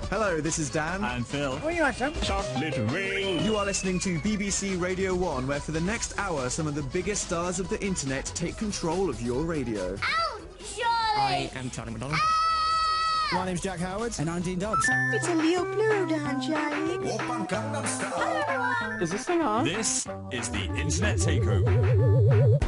Hello, this is Dan. And Phil. Oh, you like some? Chocolate ring. You are listening to BBC Radio 1, where for the next hour, some of the biggest stars of the internet take control of your radio. Ow, Charlie! I am Charlie McDonald. My name's Jack Howard. And I'm Dean Dodds. It's a Leo Pluto Dan, Charlie. Is this thing on? This is the Internet Takeover.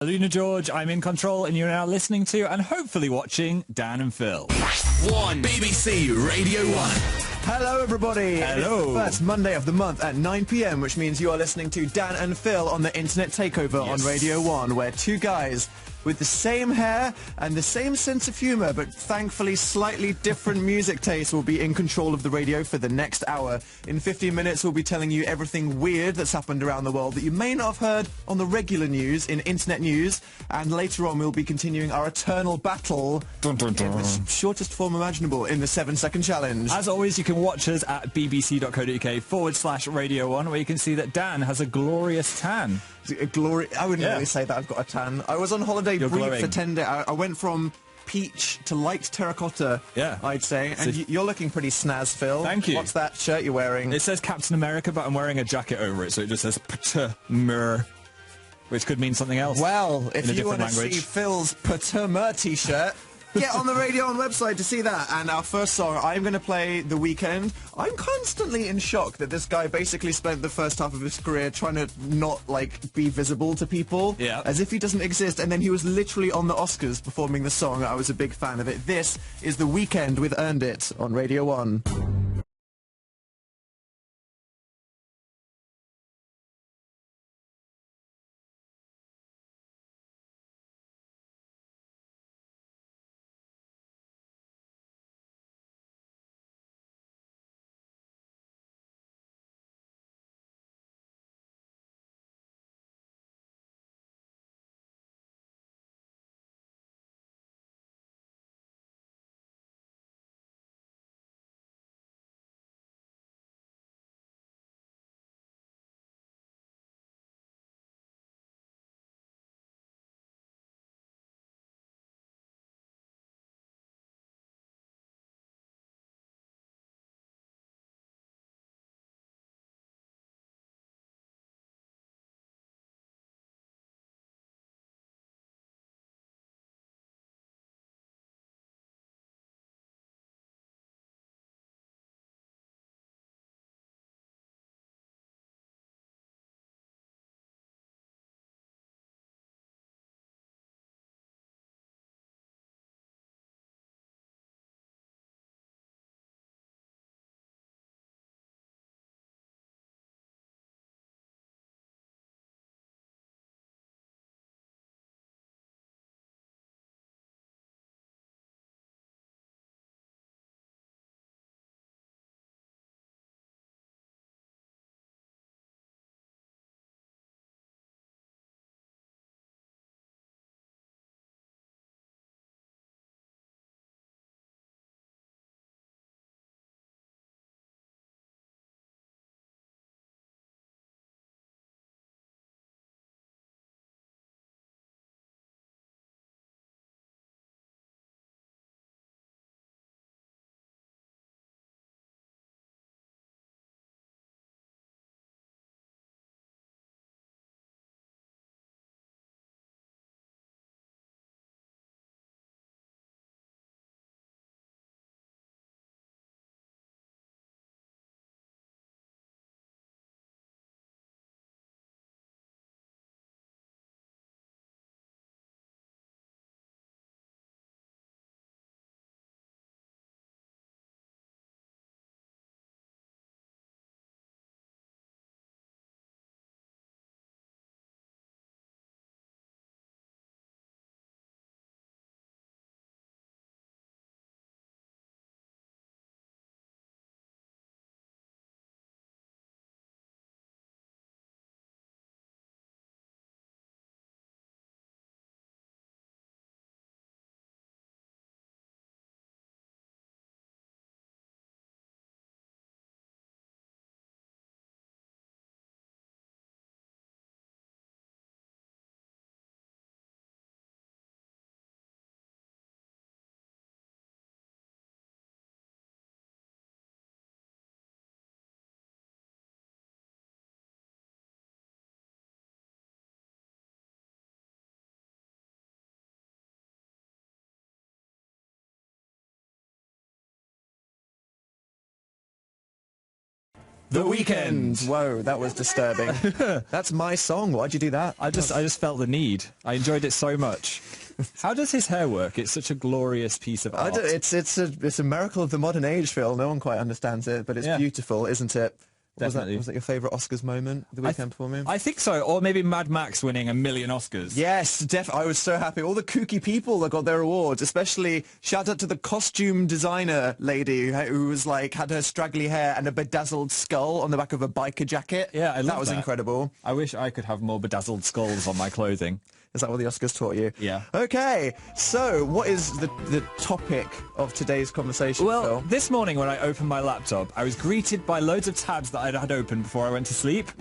Luna George, I'm in control, and you're now listening to and hopefully watching Dan and Phil. BBC Radio 1. Hello, everybody. Hello. It's the first Monday of the month at 9 p.m, which means you are listening to Dan and Phil on the Internet Takeover on Radio 1, where two guys with the same hair and the same sense of humour, but thankfully slightly different music taste, will be in control of the radio for the next hour. In 15 minutes, we'll be telling you everything weird that's happened around the world that you may not have heard on the regular news, in internet news, and later on we'll be continuing our eternal battle in the shortest form imaginable in the 7-second challenge. As always, you can watch us at bbc.co.uk/Radio 1, where you can see that Dan has a glorious tan. I wouldn't really say that I've got a tan. I was on holiday brief for 10 days. I went from peach to light terracotta, I'd say. And you're looking pretty snaz, Phil. Thank you. What's that shirt you're wearing? It says Captain America, but I'm wearing a jacket over it, so it just says Patermer, which could mean something else. Well, if you want to language. see Phil's Patermer t-shirt, Get on the Radio 1 website to see that. And our first song, I'm going to play The Weeknd. I'm constantly in shock that this guy basically spent the first half of his career trying to not, like, be visible to people. Yeah. As if he doesn't exist. And then he was literally on the Oscars performing the song. I was a big fan of it. This is The Weeknd with Earned It on Radio 1. The Weeknd. Whoa, that was disturbing. That's my song. Why'd you do that? I just felt the need. I enjoyed it so much. How does his hair work? It's such a glorious piece of art. It's a miracle of the modern age, Phil. No one quite understands it, but it's beautiful, isn't it? Definitely. Was that your favourite Oscars moment, The Weeknd performing? I think so. Or maybe Mad Max winning 1,000,000 Oscars. Yes, I was so happy. All the kooky people that got their awards, especially shout out to the costume designer lady who was like, had her straggly hair and a bedazzled skull on the back of a biker jacket. Yeah, I love that. That was incredible. I wish I could have more bedazzled skulls on my clothing. Is that what the Oscars taught you? Yeah. Okay, so what is the topic of today's conversation, Well, Phil? this morning when I opened my laptop, I was greeted by loads of tabs that I had opened before I went to sleep.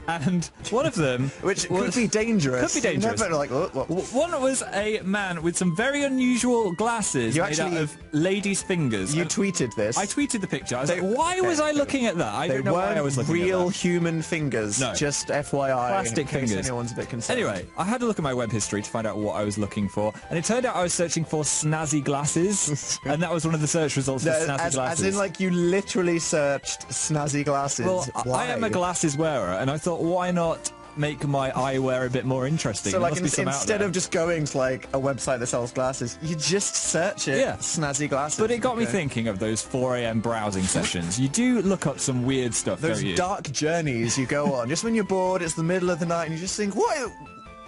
And one of them... Which could be dangerous. Could be dangerous. Never, like, what? One was a man with some very unusual glasses made out of ladies' fingers. You tweeted this. I tweeted the picture. I was like, why was I looking at that? I They don't know why I was weren't looking at real that. human fingers. No. Just FYI. Plastic in case fingers. anyone's a bit concerned. Anyway, I had a look at my web history to find out what I was looking for, and it turned out I was searching for snazzy glasses, and that was one of the search results for snazzy glasses. As in, like, you literally searched snazzy glasses. Well, Why? I am a glasses wearer, and I thought, why not make my eyewear a bit more interesting? So, like, There must be some out instead there. of just going to, like, a website that sells glasses, you just search it. Yeah. Snazzy glasses. But it got me Okay. thinking of those 4 a.m. browsing sessions. You do look up some weird stuff, Those don't you? dark journeys you go on, just when you're bored, it's the middle of the night, and you just think, what?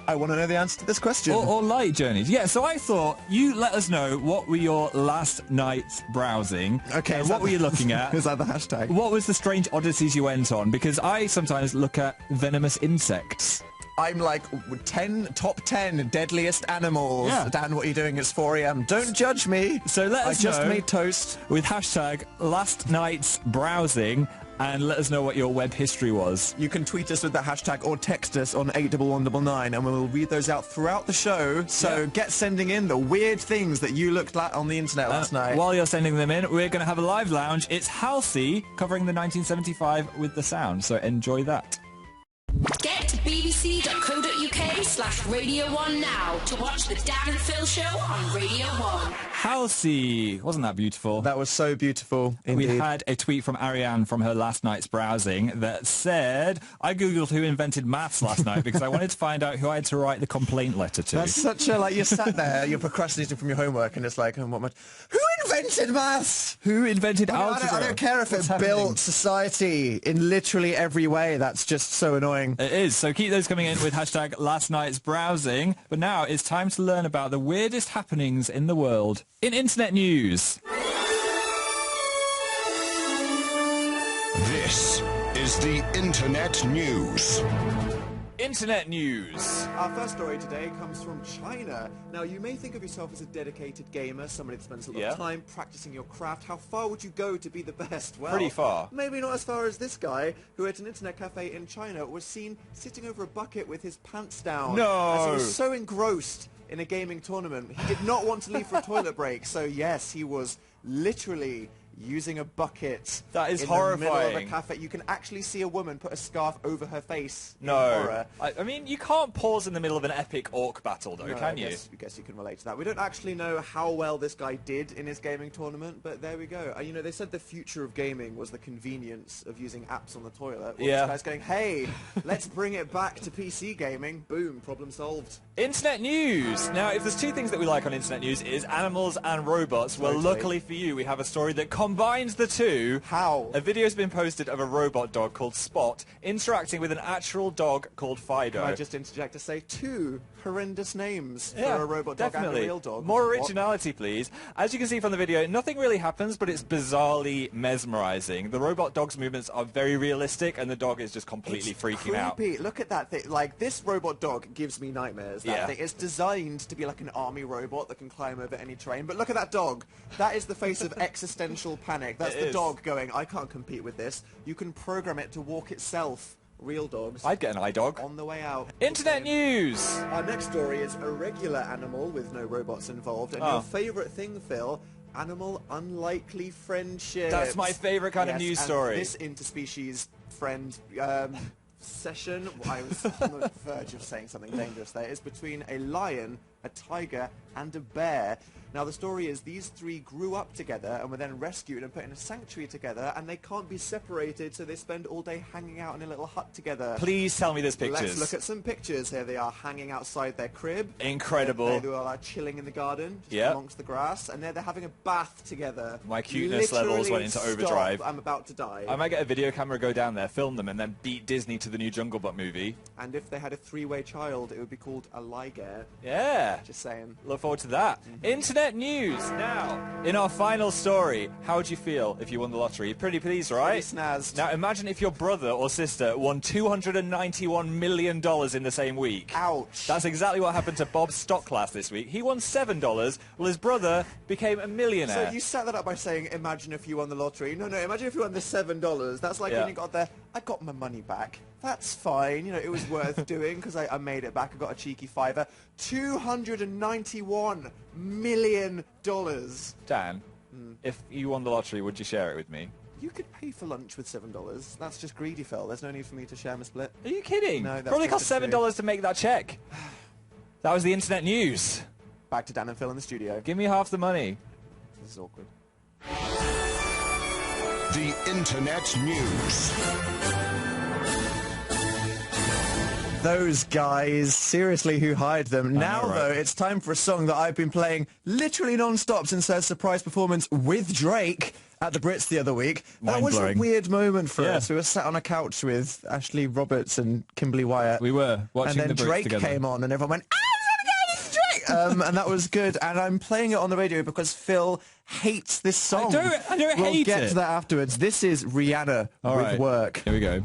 I want to know the answer to this question. Or light journeys. Yeah, so I thought, you let us know what were your last night's browsing. Okay, What were you looking at? Is that the hashtag? What was the strange oddities you went on? Because I sometimes look at venomous insects. I'm like, top 10 deadliest animals. Yeah. Dan, what are you doing? It's 4 a.m. Don't judge me. So let us I just know made toast. with hashtag last night's browsing, and let us know what your web history was. You can tweet us with that hashtag or text us on 81199 and we'll read those out throughout the show. So get sending in the weird things that you looked at on the internet last night. While you're sending them in, we're going to have a live lounge. It's Halsey covering the 1975 with the sound, so enjoy that. Get to bbc.co.uk/Radio 1 now to watch the Dan and Phil show on Radio 1. Halsey, wasn't that beautiful? That was so beautiful, indeed. We had a tweet from Ariane from her last night's browsing that said, I googled who invented maths last night because I wanted to find out who I had to write the complaint letter to. That's such a, like, you sat there, you're procrastinating from your homework, and it's like, who invented maths? Who invented algebra? I don't care if What's it happening? built society in literally every way. That's just so annoying. It is, so keep those coming in with hashtag last night's browsing. But now it's time to learn about the weirdest happenings in the world in internet news. This is the Internet News. Internet news. Our first story today comes from China. Now, you may think of yourself as a dedicated gamer, somebody that spends a lot of time practicing your craft. How far would you go to be the best? Well, Pretty far. Maybe not as far as this guy, who at an internet cafe in China was seen sitting over a bucket with his pants down. No. As he was so engrossed in a gaming tournament. He did not want to leave for a toilet break, so yes, he was literally using a bucket. That is in the middle of a horrifying. cafe. You can actually see a woman put a scarf over her face. In No. horror. I mean, you can't pause in the middle of an epic orc battle, though, No, can you? I guess you can relate to that. We don't actually know how well this guy did in his gaming tournament, but there we go. You know, they said the future of gaming was the convenience of using apps on the toilet. Well, Yeah. This guy's going, hey, let's bring it back to PC gaming. Boom, problem solved. Internet news. Now, if there's two things that we like on internet news, it is animals and robots. Well, Totally. luckily for you, we have a story that combines the two. How? A video has been posted of a robot dog called Spot interacting with an actual dog called Fido. Can I just interject to say two horrendous names Yeah, for a robot dog definitely. and a real dog? More What? originality, please. As you can see from the video, nothing really happens, but it's bizarrely mesmerizing. The robot dog's movements are very realistic, and the dog is just completely It's freaking out. creepy. Look at that thing. Like, this robot dog gives me nightmares. That Yeah. thing. It's designed to be like an army robot that can climb over any terrain. But look at that dog. That is the face of existential panic. That's It the is. dog going, I can't compete with this. You can program it to walk itself. Real dogs. I'd get an eye dog. On the way out. Internet news. Our next story is a regular animal with no robots involved. And Oh. your favourite thing, Phil, animal unlikely friendship. That's my favourite kind of news and story. This interspecies friend session, I was on the verge of saying something dangerous there, is between a lion, a tiger, and a bear. Now, the story is these three grew up together and were then rescued and put in a sanctuary together, and they can't be separated, so they spend all day hanging out in a little hut together. Please tell me there's pictures. Let's look at some pictures. Here they are hanging outside their crib. Incredible. They were like chilling in the garden, just Yep. amongst the grass, and there they're having a bath together. My cuteness levels went into Literally, overdrive. stop, I'm about to die. I might get a video camera, go down there, film them, and then beat Disney to the new Jungle Book movie. And if they had a three-way child, it would be called a liger. Yeah. Just saying. Look forward to that. Internet news. Now, in our final story, how would you feel if you won the lottery? You're pretty pleased, right? Pretty snazzed. Now, imagine if your brother or sister won $291 million in the same week. Ouch. That's exactly what happened to Bob Stocklass this week. He won $7, while his brother became a millionaire. So you set that up by saying, imagine if you won the lottery. No, imagine if you won the $7. That's like Yeah. when you got the, I got my money back. That's fine. You know, it was worth doing because I made it back. I got a cheeky fiver. $291 million. Dan, if you won the lottery, would you share it with me? You could pay for lunch with $7. That's just greedy, Phil. There's no need for me to share my split. Are you kidding? No, that's Probably just cost the $7 to make that check. That was the internet news. Back to Dan and Phil in the studio. Give me half the money. This is awkward. The Internet News. Those guys, seriously, who hired them? Now, right? though, it's time for a song that I've been playing literally non-stop since their surprise performance with Drake at the Brits the other week. That was a Mind-blowing. weird moment for Yeah. us. We were sat on a couch with Ashley Roberts and Kimberly Wyatt. We were watching and then the Brits Drake together. came on and everyone went, this is Drake! And that was good. And I'm playing it on the radio because Phil hates this song. I don't we'll hate get it. to that afterwards. This is Rihanna All with right. Work. Here we go.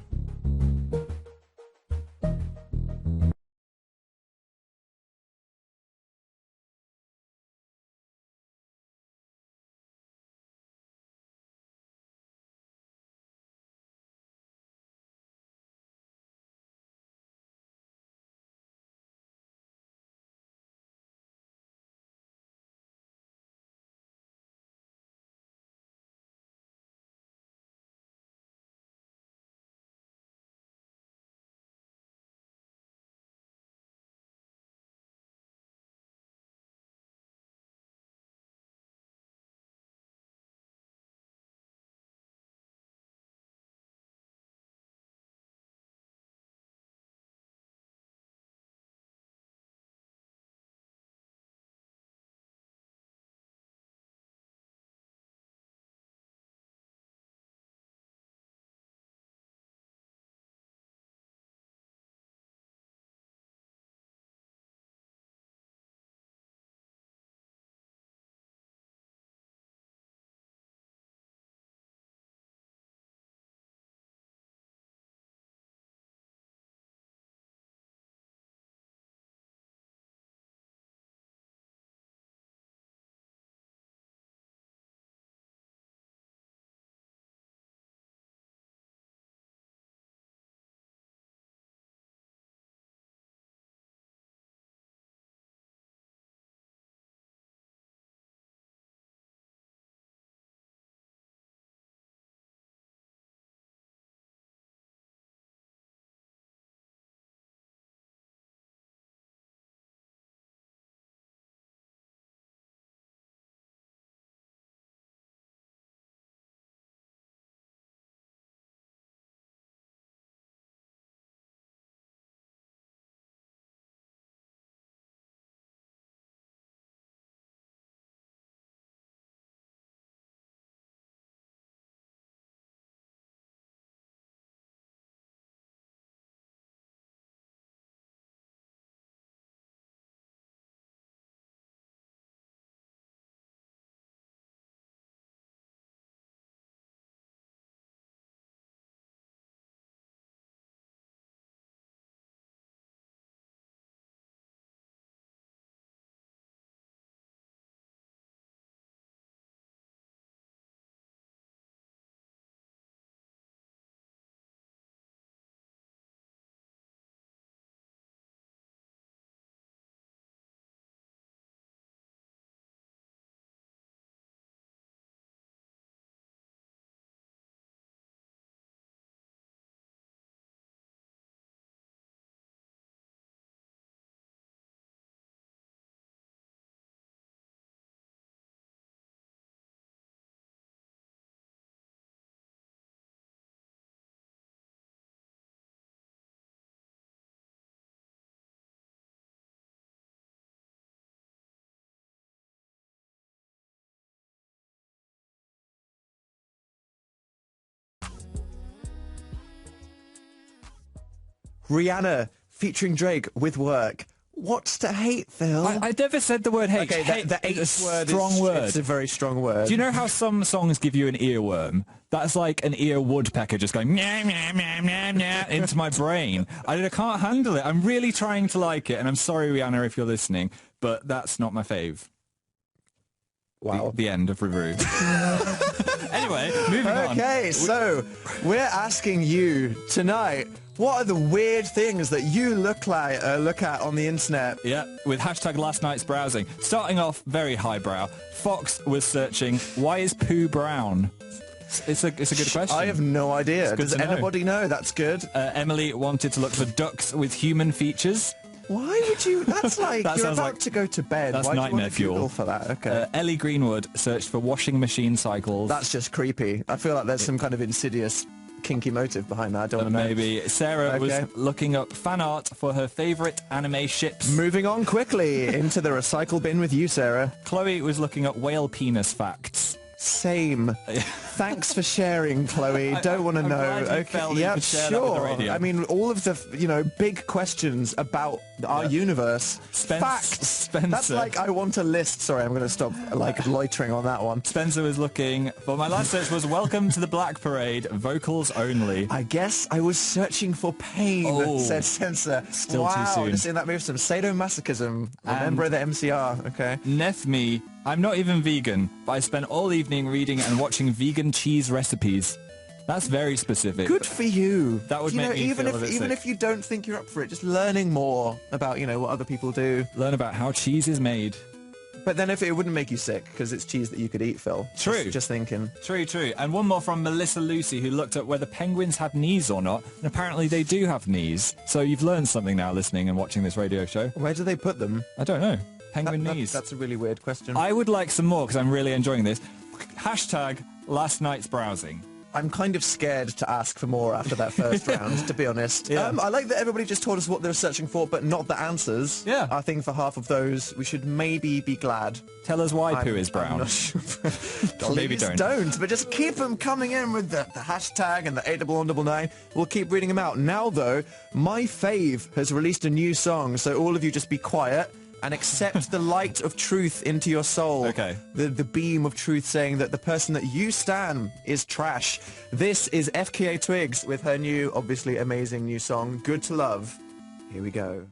Rihanna featuring Drake with Work. What's to hate, Phil? I never said the word hate. Okay, Hate the is H word strong is word. It's a very strong word. Do you know how some songs give you an earworm? That's like an ear woodpecker just going meow, meow, meow, meow, meow into my brain. I can't handle it. I'm really trying to like it, and I'm sorry, Rihanna, if you're listening, but that's not my fave. Wow. The end of review. Anyway, moving on. Okay, so we're asking you tonight, what are the weird things that you look at on the internet? Yeah, with hashtag last night's browsing. Starting off very highbrow, Fox was searching, why is poo brown? It's a good question. I have no idea. It's good Does to know. anybody know? That's good. Emily wanted to look for ducks with human features. Why would you? That's like That you're sounds about like- to go to bed. that's Why do you nightmare want to Google fuel. for that? Okay. Ellie Greenwood searched for washing machine cycles. That's just creepy. I feel like there's some kind of insidious, kinky motive behind that. I don't know. Maybe. Sarah was Okay. looking up fan art for her favourite anime ships. Moving on quickly into the recycle bin with you, Sarah. Chloe was looking up whale penis facts. Same. Thanks for sharing, Chloe. Don't want to I'm know. glad you felt that you yeah, could share that with the sure. radio. I mean, all of the big questions about our universe. Facts. Spencer. That's like I want a list. Sorry, I'm going to stop loitering on that one. Spencer was looking for my last search was Welcome to the Black Parade, vocals only. I guess I was searching for pain, Oh. said Censor. Still too wow, soon. just in that move, some sadomasochism. Remember the MCR, okay? Nefme, I'm not even vegan, but I spent all evening reading and watching vegan cheese recipes. That's very specific. Good for you. That would you make know, me even feel if a bit even sick. if you don't think you're up for it, just learning more about what other people do. Learn about how cheese is made. But then if it wouldn't make you sick because it's cheese that you could eat, Phil. True. Just thinking. True, true. And one more from Melissa Lucy, who looked at whether penguins had knees or not, and apparently they do have knees. So you've learned something now listening and watching this radio show. Where do they put them? I don't know. Penguin knees. That's a really weird question. I would like some more because I'm really enjoying this. Hashtag last night's browsing. I'm kind of scared to ask for more after that first round, to be honest. Yeah. I like that everybody just told us what they were searching for, but not the answers. Yeah. I think for half of those, we should maybe be glad. Tell us why poo is I'm brown. not sure. Or maybe Please don't. but just keep them coming in with the hashtag and the 81199. We'll keep reading them out. Now, though, My Fave has released a new song, so all of you just be quiet and accept the light of truth into your soul. Okay. The beam of truth saying that the person that you stan is trash. This is FKA Twigs with her new, obviously amazing new song, Good to Love. Here we go.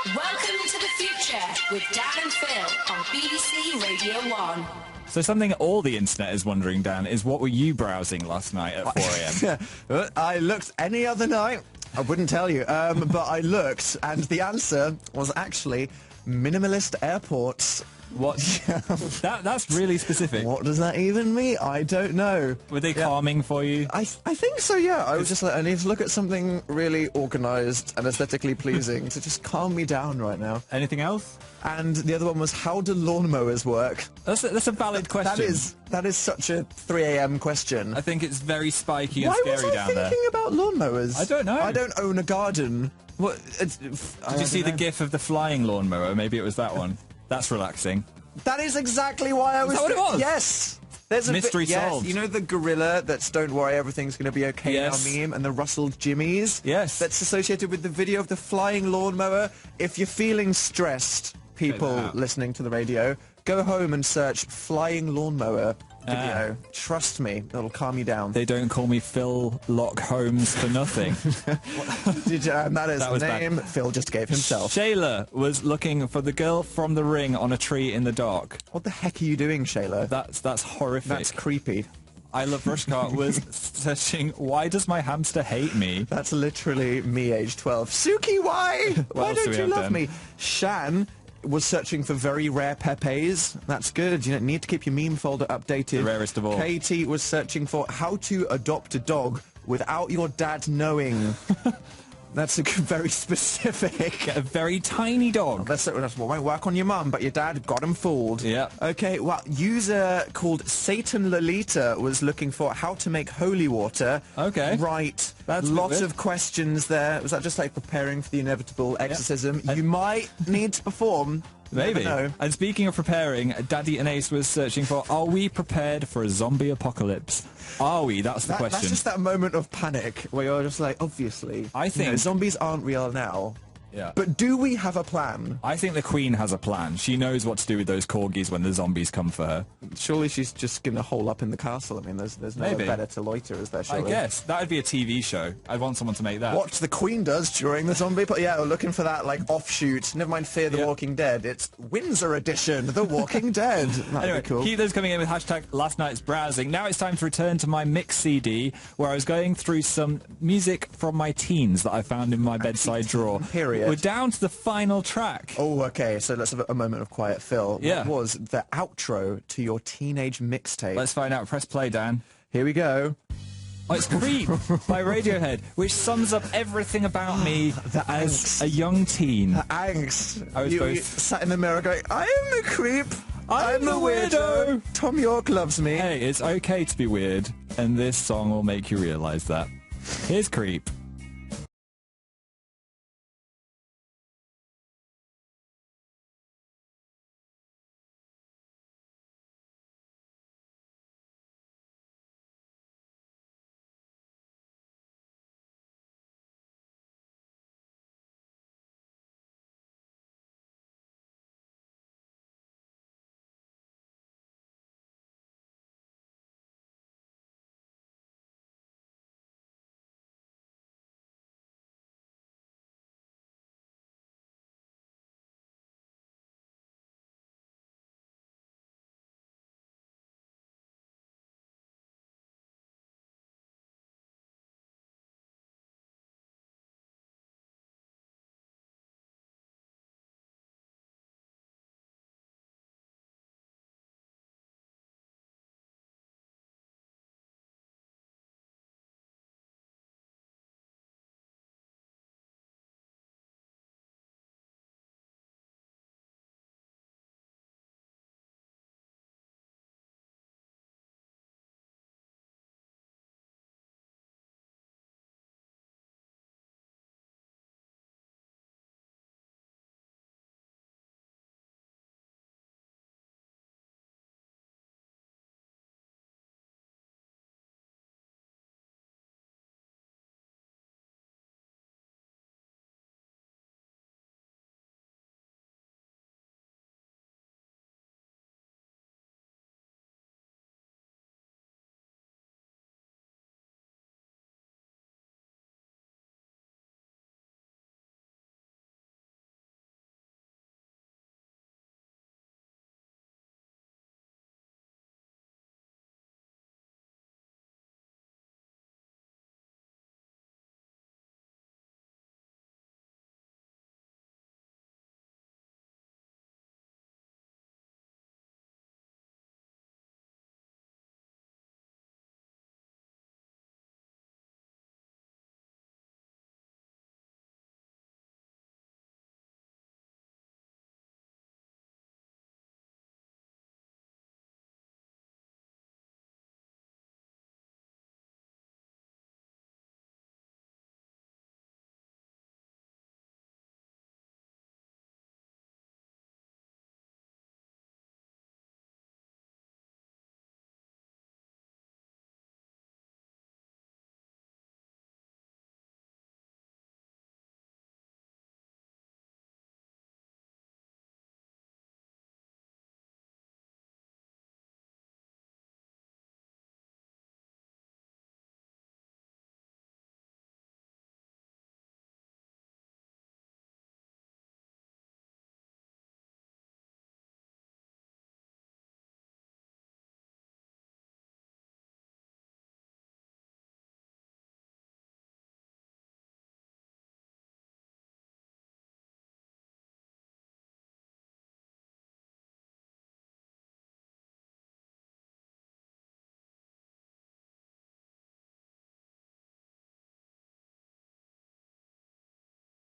Welcome to the future with Dan and Phil on BBC Radio 1. So something all the internet is wondering, Dan, is what were you browsing last night at 4 a.m? I looked any other night. I wouldn't tell you, but I looked, and the answer was actually minimalist airports. What? That's really specific. What does that even mean? I don't know. Were they calming for you? I think so, yeah. I was just like, I need to look at something really organised and aesthetically pleasing to just calm me down right now. Anything else? And the other one was, how do lawnmowers work? That's a valid question. That is such a 3 a.m. question. I think it's very spiky and Why scary was I down thinking there. about lawnmowers? I don't know. I don't own a garden. What? Did you see the gif of the flying lawnmower? Maybe it was that one. That's relaxing. That is exactly why I was... Is that what it was? Yes! There's a Mystery solved. Yes, you know the gorilla that's "Don't worry, everything's going to be okay" Yes. now meme, and the rustled jimmies? Yes. That's associated with the video of the flying lawnmower. If you're feeling stressed, people out. listening to the radio, go home and search flying lawnmower video. Trust me, it'll calm you down. They don't call me Phil Lock Holmes for nothing. That is That the was name bad. Phil just gave himself. Shayla was looking for the girl from The Ring on a tree in the dark. What the heck are you doing, Shayla? That's horrific. That's creepy. I Love Rushcart was searching, why does my hamster hate me? That's literally me, age 12. Suki, why? Why else do don't we you have love then? me? Shan was searching for very rare Pepes. That's good. You don't need to keep your meme folder updated. The rarest of all. Katie was searching for how to adopt a dog without your dad knowing. That's very specific. Get a very tiny dog. That's what won't work on your mum, but your dad got him fooled. Yeah. Okay, well, user called Satan Lolita was looking for how to make holy water. Okay. Right. That's a bit Lots weird. of questions there. Was that just like preparing for the inevitable exorcism? You might need to perform. Maybe. Never know. And speaking of preparing, Daddy and Ace was searching for, are we prepared for a zombie apocalypse? Are we? That's the question. That's just that moment of panic where you're just like, obviously. I think- zombies aren't real now. Yeah. But do we have a plan? I think the Queen has a plan. She knows what to do with those corgis when the zombies come for her. Surely she's just going to hole up in the castle. I mean, there's nowhere Maybe. better to loiter, is there, I surely? guess. That would be a TV show. I'd want someone to make that. What the Queen does during the zombie... Yeah, we're looking for that, like, offshoot. Never mind Fear the Yeah. Walking Dead. It's Windsor Edition, The Walking Dead. That'd Anyway, be cool. keep those coming in with hashtag last night's browsing. Now it's time to return to my mix CD, where I was going through some music from my teens that I found in my bedside drawer. Period. We're down to the final track. Oh, okay, so let's have a moment of quiet, Phil. Yeah. What was the outro to your teenage mixtape? Let's find out. Press play, Dan. Here we go. Oh, it's Creep by Radiohead, which sums up everything about me as angst. a young teen. Angst. I was you both- sat in the mirror going, I am the creep. I'm the weirdo. Tom York loves me. Hey, it's okay to be weird, and this song will make you realise that. Here's Creep.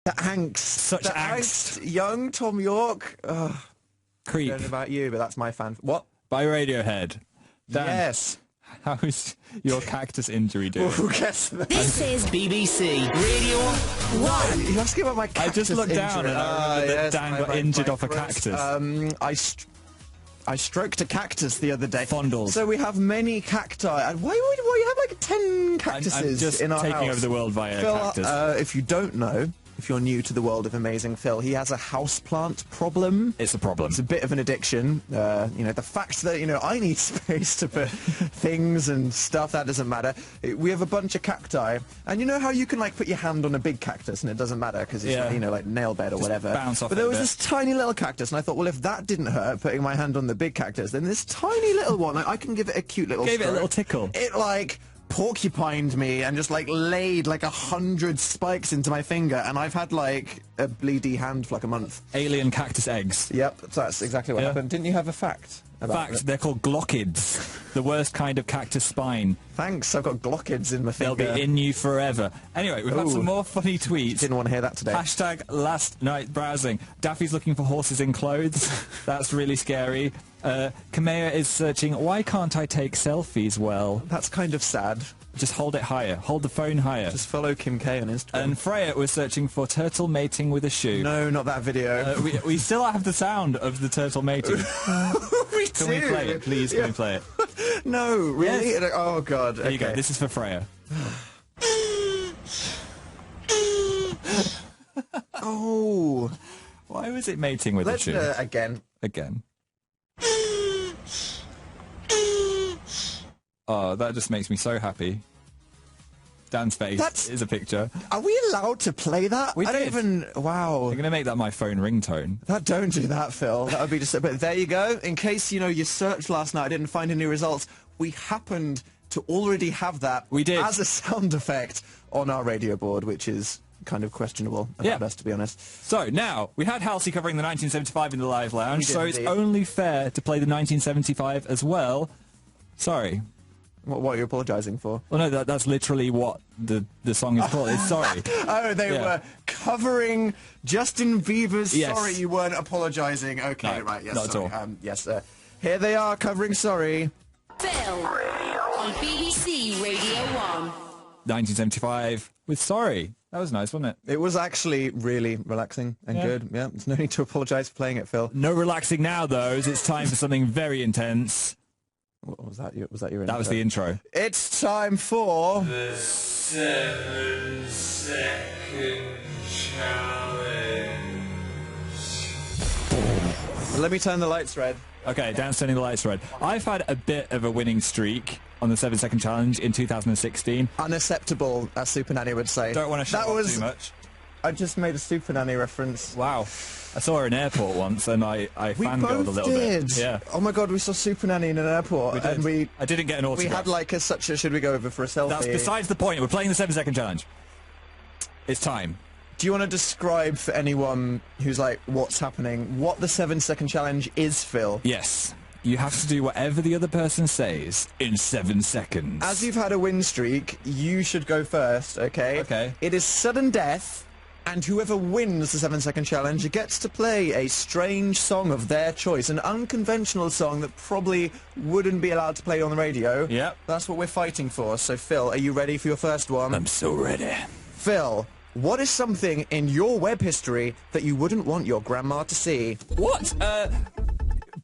The angst. Such the angst. Young Tom York. Ugh. Creep. I don't know about you, but that's my fan. What? By Radiohead. Dan, Yes. how's your cactus injury doing? Who guessed that? This is BBC Radio 1. You're asking about my I cactus just looked down injury. and I remember that Yes, Dan got injured off a gross. cactus. I stroked a cactus the other day. Fondled. So we have many cacti. And why you have like 10 cactuses I'm just in our taking house? over the world via Phil, cactus. if you don't know, if you're new to the world of Amazing Phil, he has a houseplant problem. It's a problem. It's a bit of an addiction. The fact that, I need space to put things and stuff, that doesn't matter. We have a bunch of cacti. And you know how you can, put your hand on a big cactus and it doesn't matter because it's, like nail bed or whatever. bounce off but it there a was bit. this tiny little cactus, and I thought, well, if that didn't hurt, putting my hand on the big cactus, then this tiny little one, I can give it a cute little Gave it a stroke. little tickle. It, porcupined me and just laid 100 spikes into my finger, and I've had a bleedy hand for a month. Alien cactus eggs. Yep, that's exactly what Yeah. happened. Didn't you have a fact about Fact, it? they're called glockids. The worst kind of cactus spine. Thanks, I've got glockids in my They'll finger. be in you forever. Anyway, we've had Ooh. some more funny tweets. Didn't want to hear that today. Hashtag last night browsing. Daffy's looking for horses in clothes. That's really scary. Kamea is searching, why can't I take selfies well? That's kind of sad. Just hold it higher. Hold the phone higher. Just follow Kim K on Instagram. And Freya was searching for turtle mating with a shoe. No, not that video. We still have the sound of the turtle mating. we Can we play it, please? Can we play it? No, really? Yes. Oh, God. There you go. This is for Freya. Oh. Why was it mating with Let's a shoe? again. Again. Oh, that just makes me so happy. Dan's face is a picture. Are we allowed to play that? We I don't did. even... Wow. I'm going to make that my phone ringtone. Don't do that, Phil. That would be just... But there you go. In case, you searched last night, I didn't find any results. We happened to already have that We did. as a sound effect on our radio board, which is kind of questionable about us, to be honest. So, now, we had Halsey covering the 1975 in the Live Lounge, We did so it's indeed. only fair to play the 1975 as well. Sorry. What are you apologising for? Well, no, that's literally what the song is called. It's Sorry. Oh, they were covering Justin Bieber's Yes. Sorry, you weren't apologising. Okay, No, right, yes, not at sorry. all. Yes, here they are covering Sorry. Phil on BBC Radio 1. 1975 with Sorry. That was nice, wasn't it? It was actually really relaxing and good. Yeah, there's no need to apologise for playing it, Phil. No relaxing now, though, as it's time for something very intense. What was that? Was that your That was the intro. It's time for... The 7-second challenge. Let me turn the lights red. Okay, Dan's turning the lights red. I've had a bit of a winning streak on the 7-second challenge in 2016. Unacceptable, as Super Nanny would say. Don't want to show That off was... too much. I just made a Super Nanny reference. Wow. I saw her in an airport once and I We fangirled both a little did. bit. Yeah. Oh my God, we saw Super Nanny in an airport, We did. and I didn't get an we autograph. had such a. Should we go over for a selfie? That's besides the point. We're playing the 7-second challenge. It's time. Do you want to describe for anyone who's what's happening, what the 7-second challenge is, Phil? Yes. You have to do whatever the other person says in 7 seconds. As you've had a win streak, you should go first, okay? Okay. It is sudden death, and whoever wins the 7-second challenge gets to play a strange song of their choice, an unconventional song that probably wouldn't be allowed to play on the radio. Yep. That's what we're fighting for. So, Phil, are you ready for your first one? I'm so ready. Phil, what is something in your web history that you wouldn't want your grandma to see? What?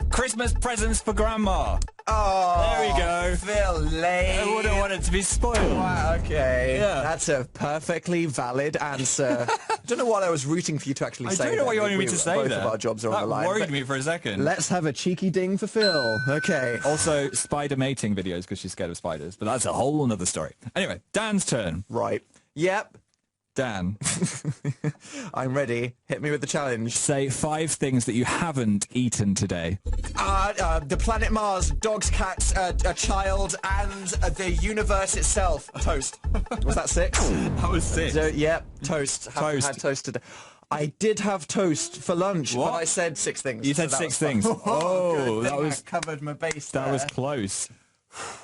Christmas presents for Grandma. Oh, There we go. Phil, lame. I wouldn't want it to be spoiled. Wow, okay. Yeah. That's a perfectly valid answer. I don't know what I was rooting for you to actually I say. don't know what you then. wanted me to say Both there. of our jobs are on That the line. worried but me for a second. Let's have a cheeky ding for Phil. Okay. Also, spider mating videos because she's scared of spiders, but that's a whole other story. Anyway, Dan's turn. Right. Yep. Dan, I'm ready. Hit me with the challenge. say 5 things that you haven't eaten today. The planet Mars, dogs, cats, a child, and the universe itself. Toast. Was that 6? That was 6. So, yep, toast. Haven't Toast. had toast today. I did have toast for lunch, What? but I said 6 things. You said so that 6 was things. fun. Oh, Good that thing was I covered my base that there. was close.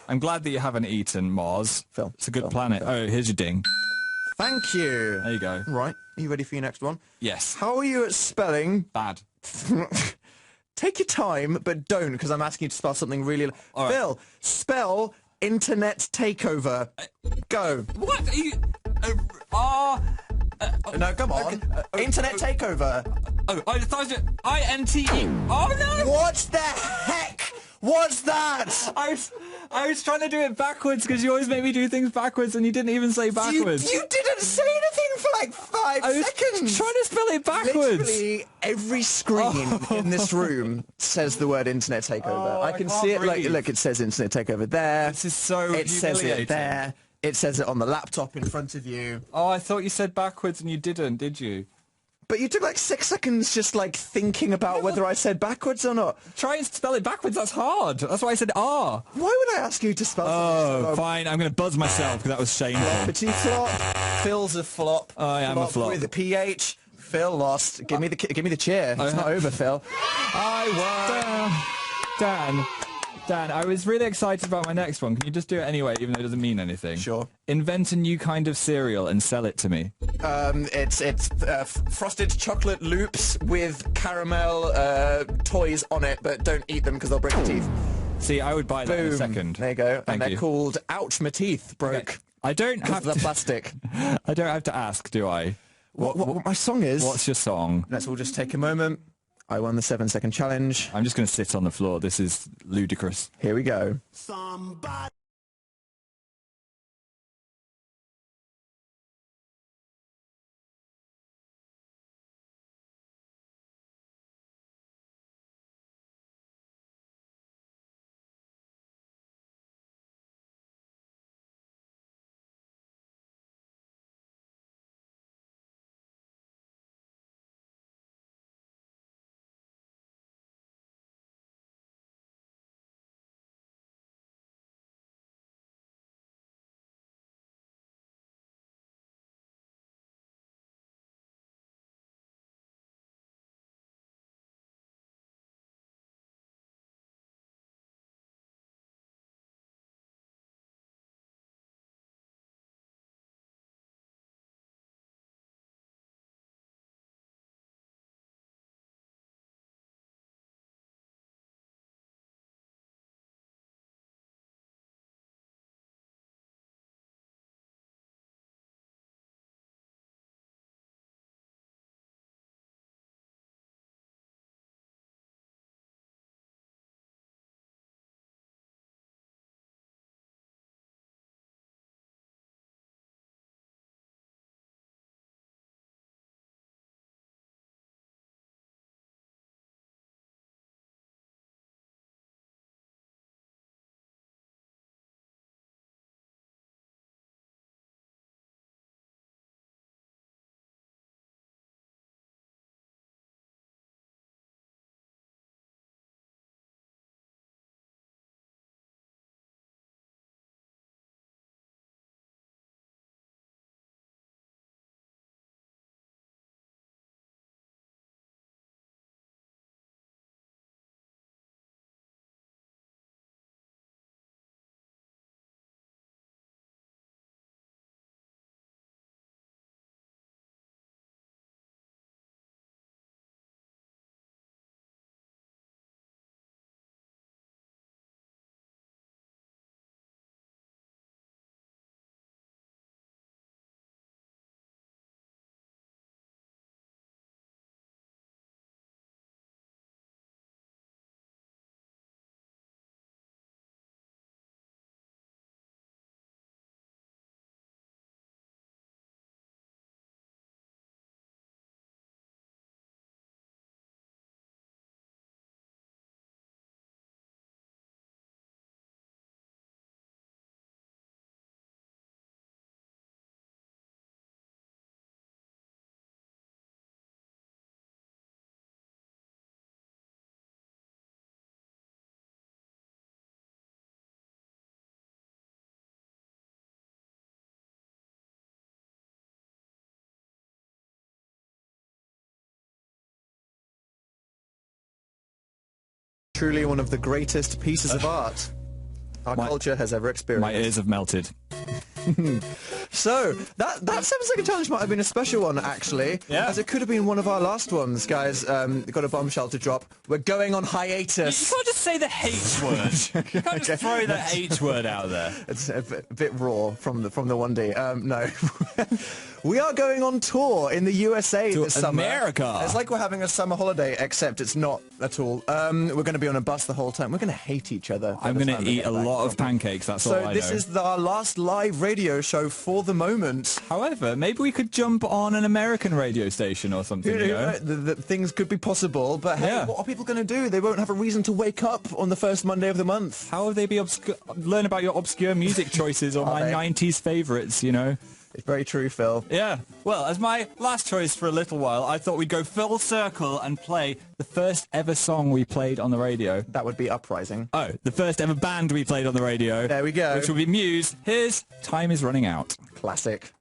I'm glad that you haven't eaten Mars. Phil, It's a good Phil, planet. Phil. Oh, here's your ding. Thank you. There you go. Right, are you ready for your next one? Yes. How are you at spelling? Bad. Take your time, but don't, because I'm asking you to spell something really... All right. Phil, spell internet takeover. Go. What? Are you... No, come on. Internet takeover. Oh, I thought it... INTE. Oh, no! What the heck was that? I was trying to do it backwards because you always make me do things backwards and you didn't even say backwards. You didn't say anything for like 5 I was seconds. trying to spell it backwards. Literally every screen in this room says the word internet takeover. Oh, I I can can't see it. Like, breathe. look, it says internet takeover there. This is so It says humiliating. it there. It says it on the laptop in front of you. Oh, I thought you said backwards and you didn't, did you? But you took like 6 seconds just like thinking about whether I said backwards or not. Try and spell it backwards, that's hard. That's why I said R. Why would I ask you to spell Oh, something? fine, I'm going to buzz myself because that was shameful. Petit flop. Phil's a flop. I am a flop. With a PH. Phil lost. Give me the chair. It's not over, Phil. I won. Dan, I was really excited about my next one. Can you just do it anyway, even though it doesn't mean anything? Sure. Invent a new kind of cereal and sell it to me. It's frosted chocolate loops with caramel toys on it, but don't eat them because they'll break your teeth. See, I would buy that in a second. There you go. Thank and they're you. called Ouch, my teeth broke. Okay. I don't have The to... plastic. I don't have to ask, do I? What my song is? What's your song? Let's all just take a moment. I won the 7-second challenge. I'm just going to sit on the floor. This is ludicrous. Here we go. Somebody. Truly one of the greatest pieces of art our culture has ever experienced. My ears have melted. So, that 7-second challenge might have been a special one, actually. Yeah. As it could have been one of our last ones, guys. Got a bombshell to drop. We're going on You hiatus. can't just say the H word. You can't just throw the H word out there. It's a bit raw from the 1D. No. We are going on tour in the USA To this summer. America. It's like we're having a summer holiday, except it's not at all. We're going to be on a bus the whole time. We're going to hate each other. I'm going to eat a lot of pancakes, that's all I know. So this is our last live radio show for the moment. However, maybe we could jump on an American radio station or something, you know? The things could be possible, but hey, Yeah. what are people going to do? They won't have a reason to wake up on the first Monday of the month. How will they be learn about your obscure music choices or my they? 90s favourites, you know? It's very true, Phil. Yeah. Well, as my last choice for a little while, I thought we'd go full circle and play the first ever song we played on the radio. That would be Uprising. Oh, the first ever band we played on the radio. There we go. Which will be Muse. Here's Time Is Running Out. Classic.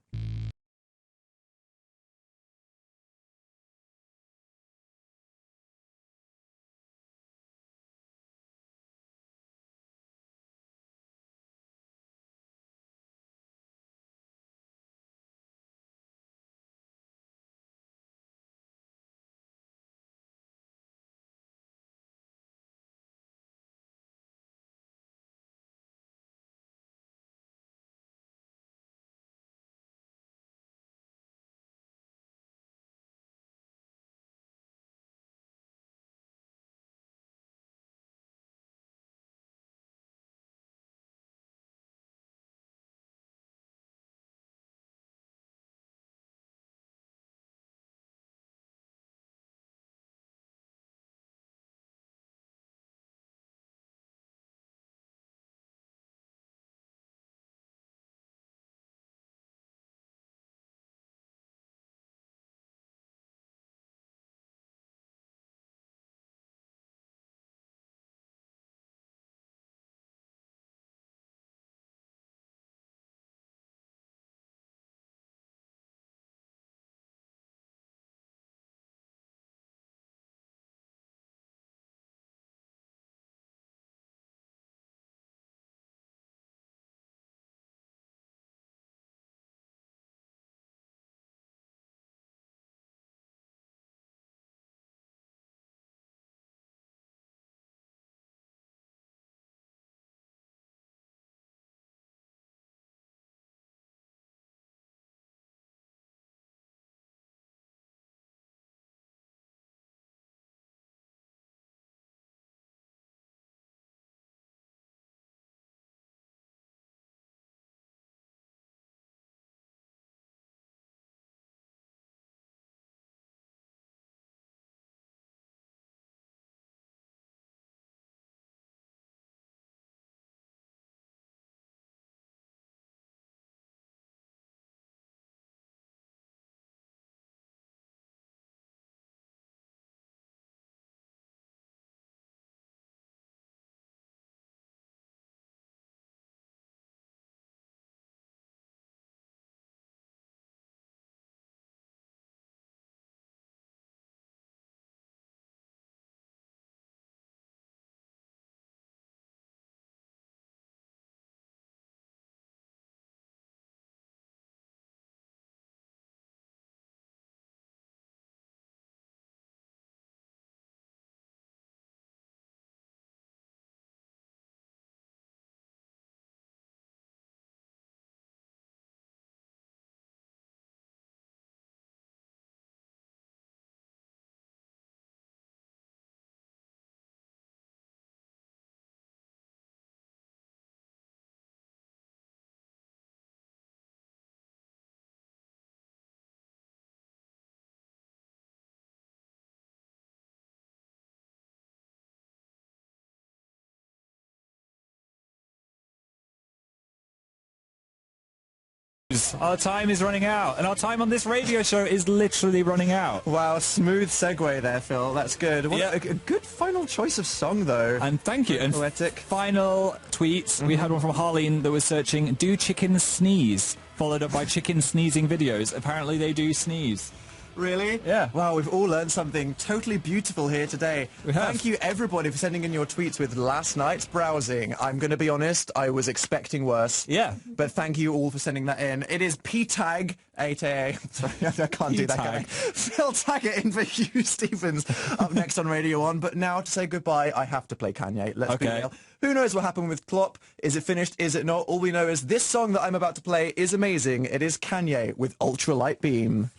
Our time is running out, and our time on this radio show is literally running out. Wow, smooth segue there, Phil. That's good. What Yeah. a good final choice of song, though. And thank you. And Poetic. final tweets. We had one from Harleen that was searching, do chickens sneeze? Followed up by chicken sneezing videos. Apparently they do sneeze. Really? Yeah. Wow, we've all learned something totally beautiful here today. We have. Thank you, everybody, for sending in your tweets with last night's browsing. I'm going to be honest, I was expecting worse. Yeah. But thank you all for sending that in. It is P-Tag, 8AA. Sorry, I can't do that guy. P-Tag. Phil Taggart in for Hugh Stevens up next on Radio 1. But now, to say goodbye, I have to play Kanye. Let's be Okay. real. Who knows what happened with Klopp? Is it finished? Is it not? All we know is this song that I'm about to play is amazing. It is Kanye with Ultralight Beam.